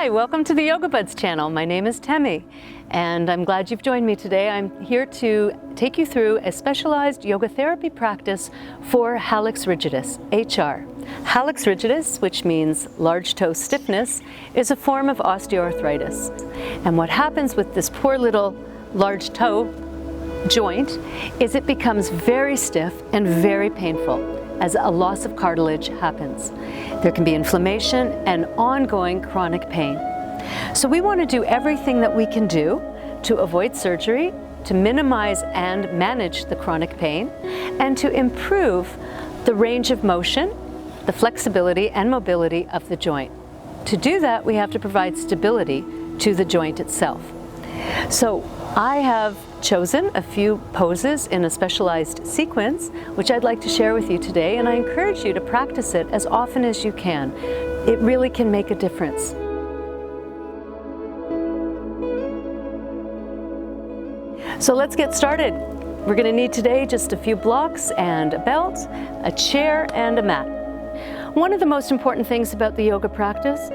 Hi, welcome to the Yoga Buds channel. My name is Temi, and I'm glad you've joined me today. I'm here to take you through a specialized yoga therapy practice for Hallux Rigidus, HR. Hallux Rigidus, which means large toe stiffness, is a form of osteoarthritis. And what happens with this poor little large toe joint is it becomes very stiff and very painful as a loss of cartilage happens. There can be inflammation and ongoing chronic pain. So we want to do everything that we can do to avoid surgery, to minimize and manage the chronic pain, and to improve the range of motion, the flexibility and mobility of the joint. To do that, we have to provide stability to the joint itself. So I have chosen a few poses in a specialized sequence, which I'd like to share with you today, and I encourage you to practice it as often as you can. It really can make a difference. So let's get started. We're going to need today just a few blocks and a belt, a chair, and a mat. One of the most important things about the yoga practice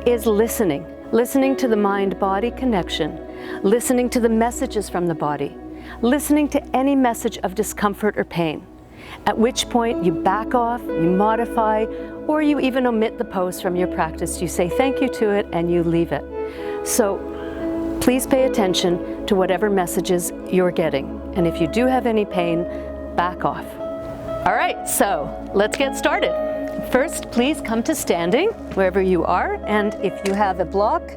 is listening. Listening to the mind-body connection, listening to the messages from the body, listening to any message of discomfort or pain, at which point you back off, you modify, or you even omit the pose from your practice. You say thank you to it and you leave it. So please pay attention to whatever messages you're getting. And if you do have any pain, back off. All right, so let's get started. First, please come to standing wherever you are, and if you have a block,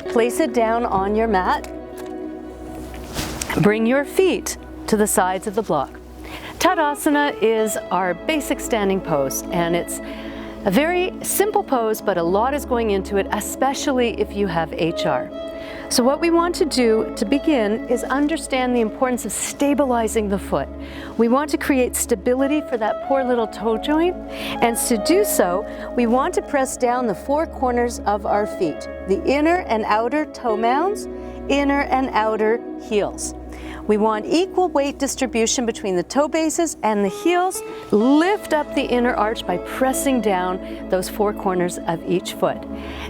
place it down on your mat. Bring your feet to the sides of the block. Tadasana is our basic standing pose, and it's a very simple pose, but a lot is going into it, especially if you have HR. So what we want to do to begin is understand the importance of stabilizing the foot. We want to create stability for that poor little toe joint, and to do so, we want to press down the four corners of our feet, the inner and outer toe mounds, inner and outer heels. We want equal weight distribution between the toe bases and the heels. Lift up the inner arch by pressing down those four corners of each foot.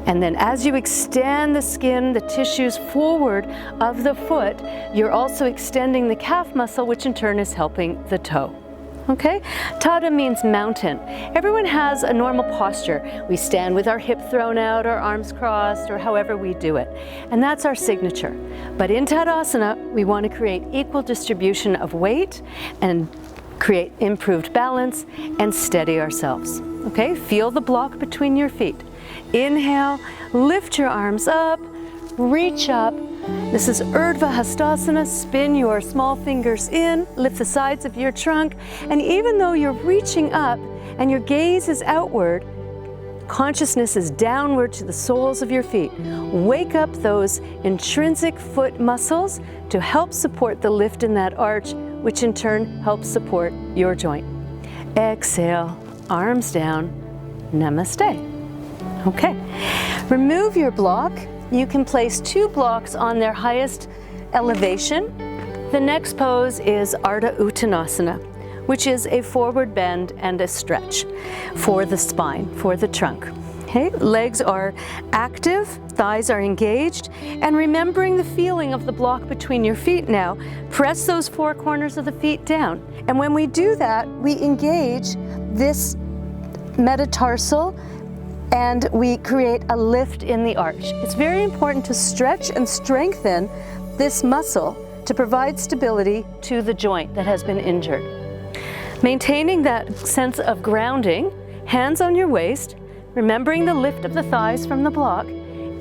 And then as you extend the skin, the tissues forward of the foot, you're also extending the calf muscle, which in turn is helping the toe. Okay? Tada means mountain. Everyone has a normal posture. We stand with our hip thrown out, our arms crossed, or however we do it. And that's our signature. But in Tadasana, we want to create equal distribution of weight and create improved balance and steady ourselves. Okay? Feel the block between your feet. Inhale, lift your arms up, reach up. This is Ardha Hastasana. Spin your small fingers in, lift the sides of your trunk, and even though you're reaching up and your gaze is outward, consciousness is downward to the soles of your feet. Wake up those intrinsic foot muscles to help support the lift in that arch, which in turn helps support your joint. Exhale, arms down, namaste. Okay, remove your block. You can place two blocks on their highest elevation. The next pose is Ardha Uttanasana, which is a forward bend and a stretch for the spine, for the trunk. Okay, legs are active, thighs are engaged, and remembering the feeling of the block between your feet now, press those four corners of the feet down. And when we do that, we engage this metatarsal and we create a lift in the arch. It's very important to stretch and strengthen this muscle to provide stability to the joint that has been injured. Maintaining that sense of grounding, hands on your waist, remembering the lift of the thighs from the block.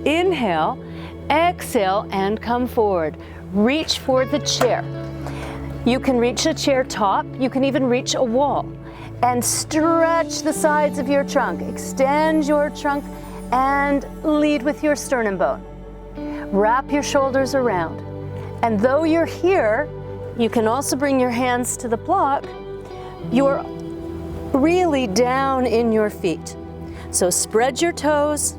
Inhale, exhale, and come forward. Reach for the chair. You can reach a chair top, you can even reach a wall. And stretch the sides of your trunk. Extend your trunk and lead with your sternum bone. Wrap your shoulders around. And though you're here, you can also bring your hands to the block. You're really down in your feet. So spread your toes,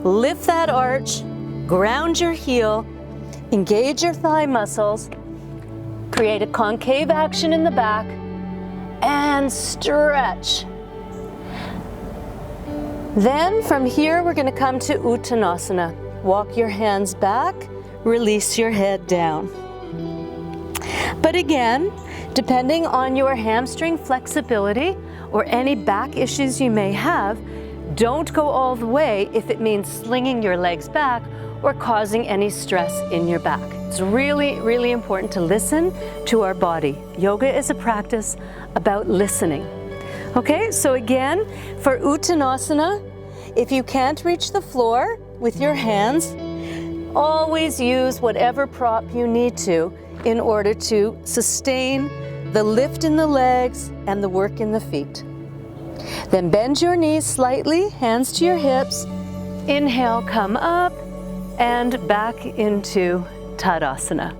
lift that arch, ground your heel, engage your thigh muscles, create a concave action in the back, and stretch. Then from here, we're going to come to Uttanasana. Walk your hands back, release your head down. But again, depending on your hamstring flexibility or any back issues you may have, don't go all the way if it means slinging your legs back or causing any stress in your back. It's really, really important to listen to our body. Yoga is a practice about listening. Okay, so again, for Uttanasana, if you can't reach the floor with your hands, always use whatever prop you need to in order to sustain the lift in the legs and the work in the feet. Then bend your knees slightly, hands to your hips. Inhale, come up and back into Tadasana.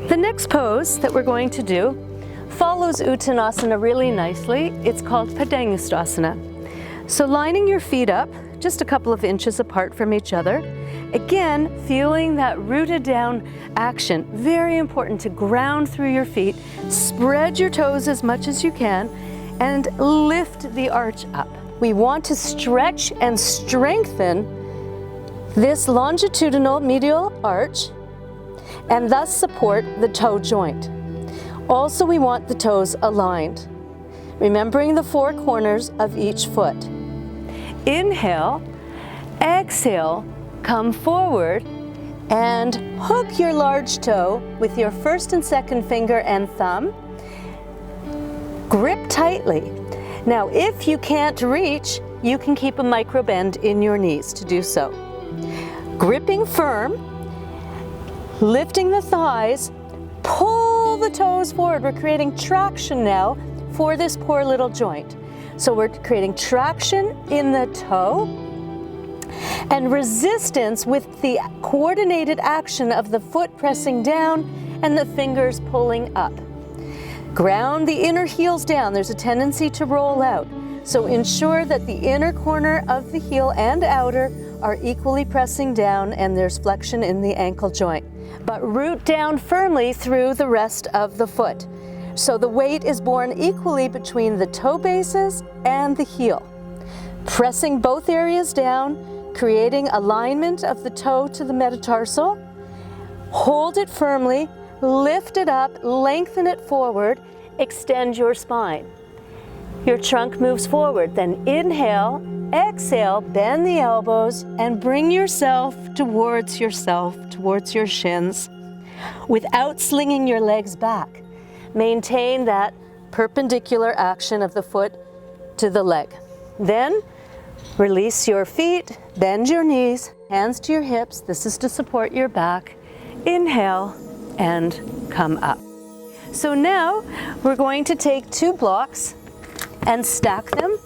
The next pose that we're going to do follows Uttanasana really nicely. It's called Padmasana. So lining your feet up just a couple of inches apart from each other. Again, feeling that rooted down action. Very important to ground through your feet. Spread your toes as much as you can and lift the arch up. We want to stretch and strengthen this longitudinal medial arch and thus support the toe joint. Also, we want the toes aligned, remembering the four corners of each foot. Inhale, exhale, come forward and hook your large toe with your first and second finger and thumb. Grip tightly. Now, if you can't reach, you can keep a micro bend in your knees to do so. Gripping firm, lifting the thighs, pull the toes forward. We're creating traction now for this poor little joint. So we're creating traction in the toe and resistance with the coordinated action of the foot pressing down and the fingers pulling up. Ground the inner heels down. There's a tendency to roll out. So ensure that the inner corner of the heel and outer are equally pressing down and there's flexion in the ankle joint. But root down firmly through the rest of the foot. So the weight is borne equally between the toe bases and the heel. Pressing both areas down, creating alignment of the toe to the metatarsal. Hold it firmly, lift it up, lengthen it forward, extend your spine. Your trunk moves forward, then inhale, exhale, bend the elbows and bring yourself, towards your shins without slinging your legs back. Maintain that perpendicular action of the foot to the leg. Then release your feet, bend your knees, hands to your hips. This is to support your back. Inhale and come up. So now we're going to take 2 blocks and stack them.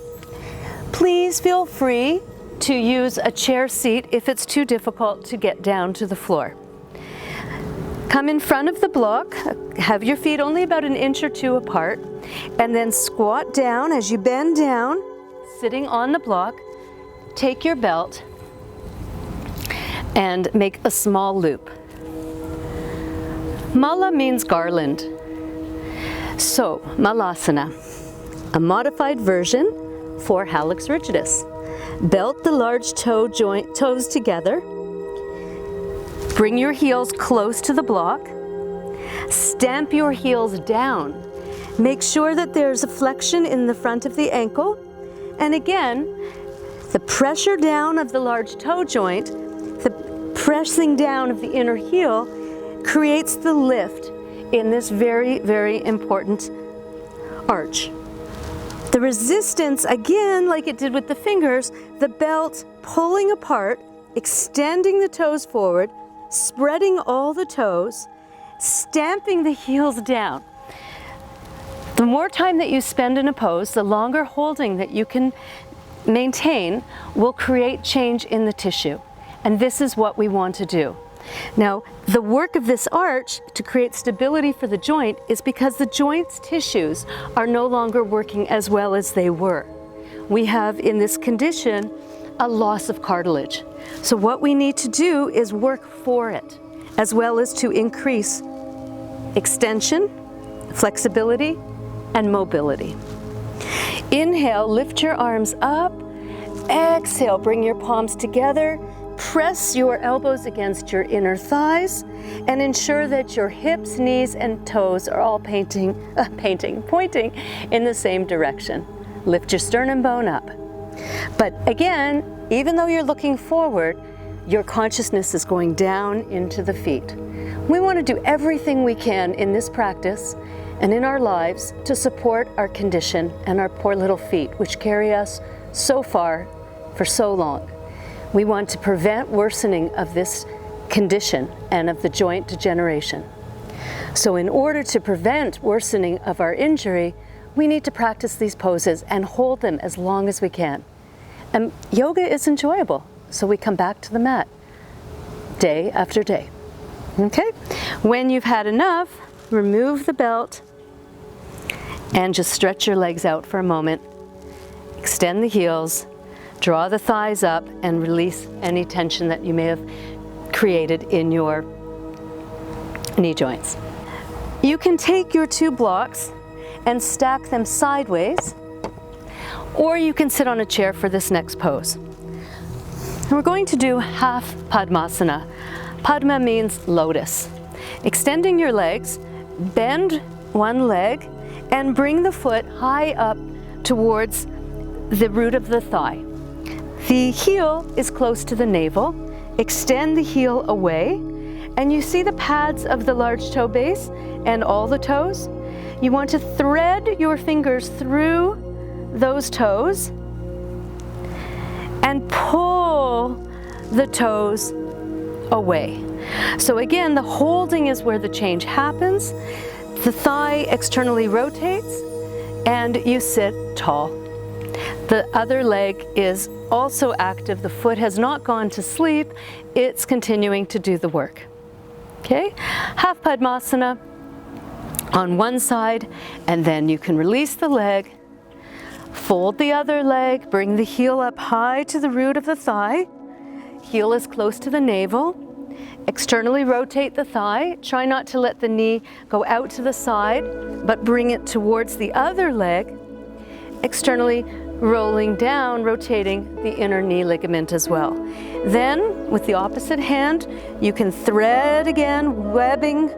Please feel free to use a chair seat if it's too difficult to get down to the floor. Come in front of the block, have your feet only about 1 inch or 2 apart, and then squat down as you bend down, sitting on the block. Take your belt and make a small loop. Mala means garland. So, Malasana, a modified version for Hallux Rigidus. Belt the large toes together. Bring your heels close to the block. Stamp your heels down. Make sure that there's a flexion in the front of the ankle. And again, the pressure down of the large toe joint, the pressing down of the inner heel creates the lift in this very, very important arch. The resistance, again, like it did with the fingers, the belt pulling apart, extending the toes forward, spreading all the toes, stamping the heels down. The more time that you spend in a pose, the longer holding that you can maintain will create change in the tissue. And this is what we want to do. Now, the work of this arch to create stability for the joint is because the joint's tissues are no longer working as well as they were. We have in this condition a loss of cartilage. So what we need to do is work for it, as well as to increase extension, flexibility, and mobility. Inhale, lift your arms up. Exhale, bring your palms together. Press your elbows against your inner thighs and ensure that your hips, knees, and toes are all pointing in the same direction. Lift your sternum bone up. But again, even though you're looking forward, your consciousness is going down into the feet. We want to do everything we can in this practice and in our lives to support our condition and our poor little feet, which carry us so far for so long. We want to prevent worsening of this condition and of the joint degeneration. So in order to prevent worsening of our injury, we need to practice these poses and hold them as long as we can. And yoga is enjoyable, so we come back to the mat day after day. Okay? When you've had enough, remove the belt and just stretch your legs out for a moment. Extend the heels. Draw the thighs up and release any tension that you may have created in your knee joints. You can take your two blocks and stack them sideways, or you can sit on a chair for this next pose. And we're going to do half Padmasana. Padma means lotus. Extending your legs, bend one leg and bring the foot high up towards the root of the thigh. The heel is close to the navel. Extend the heel away, and you see the pads of the large toe base and all the toes. You want to thread your fingers through those toes and pull the toes away. So again, the holding is where the change happens. The thigh externally rotates and you sit tall. The other leg is also active. The foot has not gone to sleep. It's continuing to do the work. Okay? Half Padmasana on one side, and then you can release the leg, fold the other leg, bring the heel up high to the root of the thigh. Heel is close to the navel. Externally rotate the thigh. Try not to let the knee go out to the side, but bring it towards the other leg. Externally rolling down, rotating the inner knee ligament as well. Then, with the opposite hand, you can thread again, webbing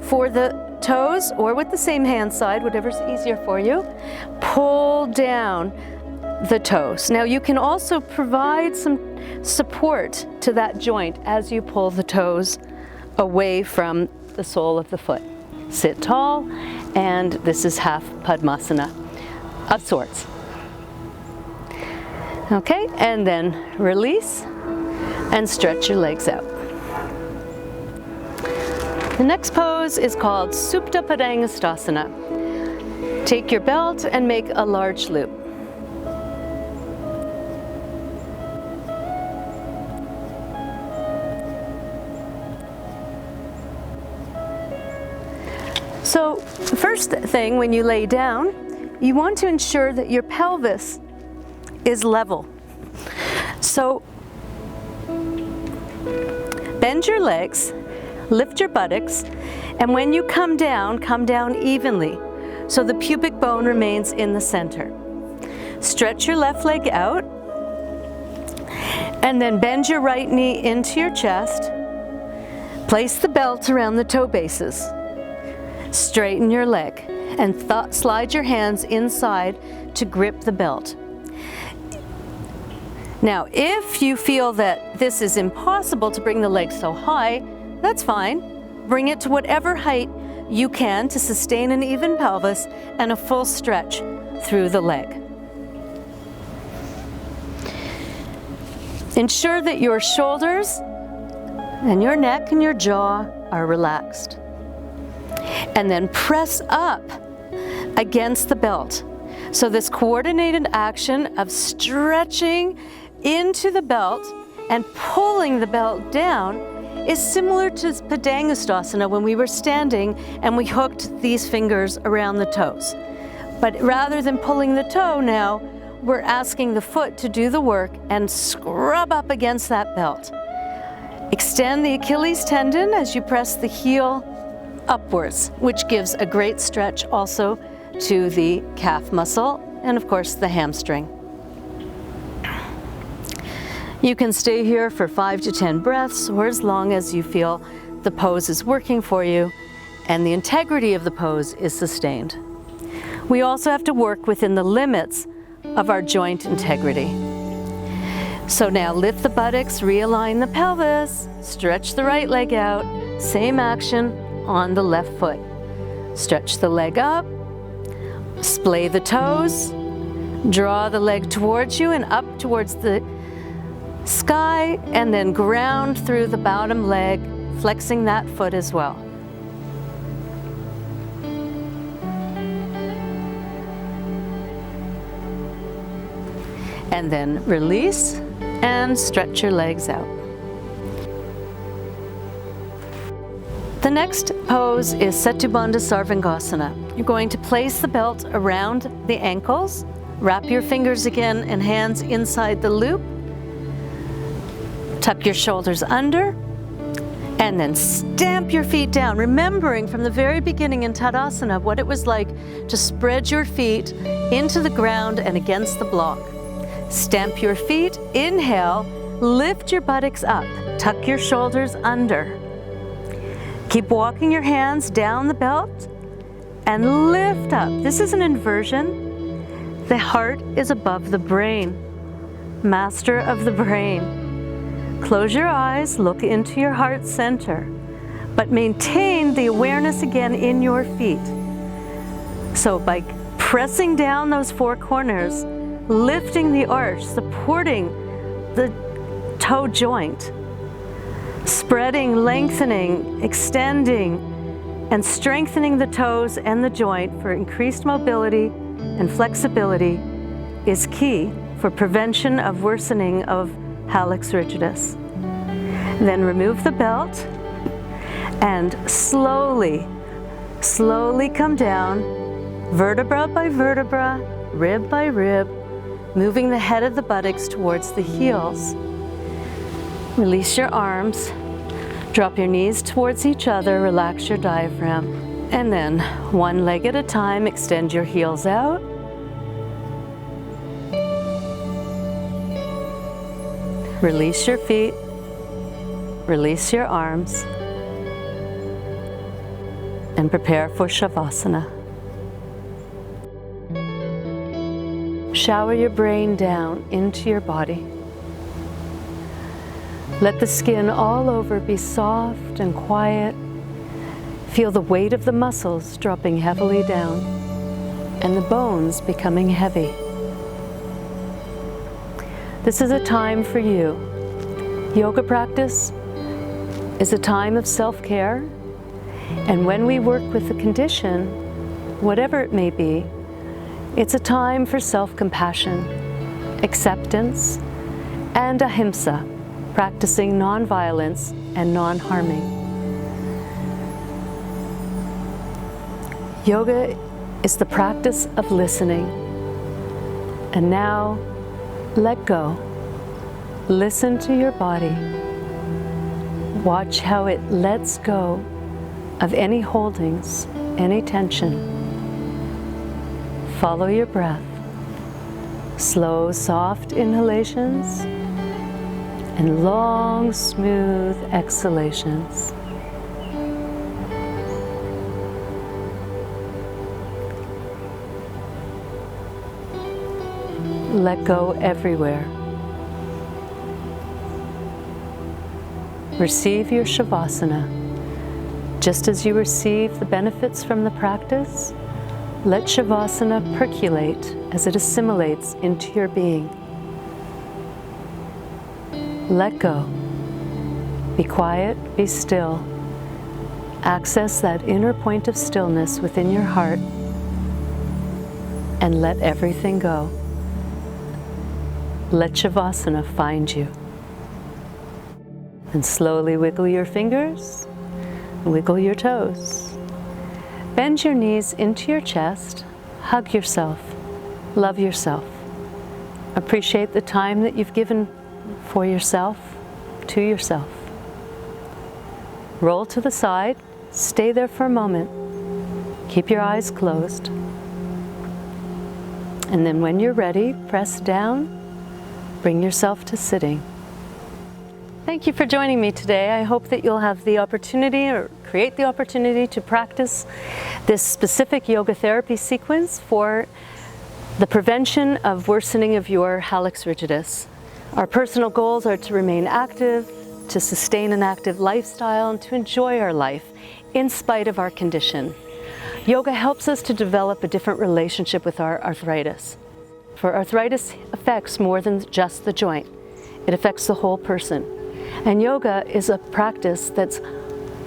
for the toes, or with the same hand side, whatever's easier for you. Pull down the toes. Now you can also provide some support to that joint as you pull the toes away from the sole of the foot. Sit tall, and this is half Padmasana of sorts. Okay, and then release and stretch your legs out. The next pose is called Supta Padang. Take your belt and make a large loop. So, first thing, when you lay down, you want to ensure that your pelvis is level. So bend your legs, lift your buttocks, and when you come down evenly so the pubic bone remains in the center. Stretch your left leg out, and then bend your right knee into your chest. Place the belt around the toe bases. Straighten your leg and slide your hands inside to grip the belt. Now, if you feel that this is impossible to bring the leg so high, that's fine. Bring it to whatever height you can to sustain an even pelvis and a full stretch through the leg. Ensure that your shoulders and your neck and your jaw are relaxed. And then press up against the belt. So this coordinated action of stretching into the belt and pulling the belt down is similar to Padmasana when we were standing and we hooked these fingers around the toes. But rather than pulling the toe now, we're asking the foot to do the work and scrub up against that belt. Extend the Achilles tendon as you press the heel upwards, which gives a great stretch also to the calf muscle and of course the hamstring. You can stay here for 5 to 10 breaths, or as long as you feel the pose is working for you and the integrity of the pose is sustained. We also have to work within the limits of our joint integrity. So now lift the buttocks, realign the pelvis, stretch the right leg out, same action on the left foot. Stretch the leg up, splay the toes, draw the leg towards you and up towards the sky, and then ground through the bottom leg, flexing that foot as well. And then release and stretch your legs out. The next pose is Bandha Sarvangasana. You're going to place the belt around the ankles, wrap your fingers again and hands inside the loop, tuck your shoulders under, and then stamp your feet down, remembering from the very beginning in Tadasana what it was like to spread your feet into the ground and against the block. Stamp your feet, inhale, lift your buttocks up, tuck your shoulders under. Keep walking your hands down the belt and lift up. This is an inversion. The heart is above the brain. Master of the brain. Close your eyes, look into your heart center, but maintain the awareness again in your feet. So by pressing down those 4 corners, lifting the arch, supporting the toe joint, spreading, lengthening, extending, and strengthening the toes and the joint for increased mobility and flexibility is key for prevention of worsening of Hallux Rigidus. Then remove the belt and slowly come down, vertebra by vertebra, rib by rib, moving the head of the buttocks towards the heels. Release your arms, drop your knees towards each other, relax your diaphragm, and then one leg at a time, extend your heels out. Release your feet, release your arms, and prepare for Shavasana. Shower your brain down into your body. Let the skin all over be soft and quiet. Feel the weight of the muscles dropping heavily down and the bones becoming heavy. This is a time for you. Yoga practice is a time of self-care, and when we work with the condition, whatever it may be, it's a time for self-compassion, acceptance, and ahimsa, practicing non-violence and non-harming. Yoga is the practice of listening. And now, let go. Listen to your body. Watch how it lets go of any holdings, any tension. Follow your breath. Slow, soft inhalations and long, smooth exhalations. Let go everywhere. Receive your Shavasana. Just as you receive the benefits from the practice, let Shavasana percolate as it assimilates into your being. Let go. Be quiet, be still. Access that inner point of stillness within your heart and let everything go. Let Shavasana find you. And slowly wiggle your fingers, wiggle your toes. Bend your knees into your chest, hug yourself, love yourself. Appreciate the time that you've given for yourself, to yourself. Roll to the side, stay there for a moment. Keep your eyes closed. And then when you're ready, press down, bring yourself to sitting. Thank you for joining me today. I hope that you'll have the opportunity or create the opportunity to practice this specific yoga therapy sequence for the prevention of worsening of your hallux rigidus. Our personal goals are to remain active, to sustain an active lifestyle, and to enjoy our life in spite of our condition. Yoga helps us to develop a different relationship with our arthritis. For arthritis affects more than just the joint. It affects the whole person. And yoga is a practice that's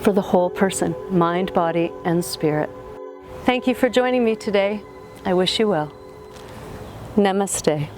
for the whole person, mind, body, and spirit. Thank you for joining me today. I wish you well. Namaste.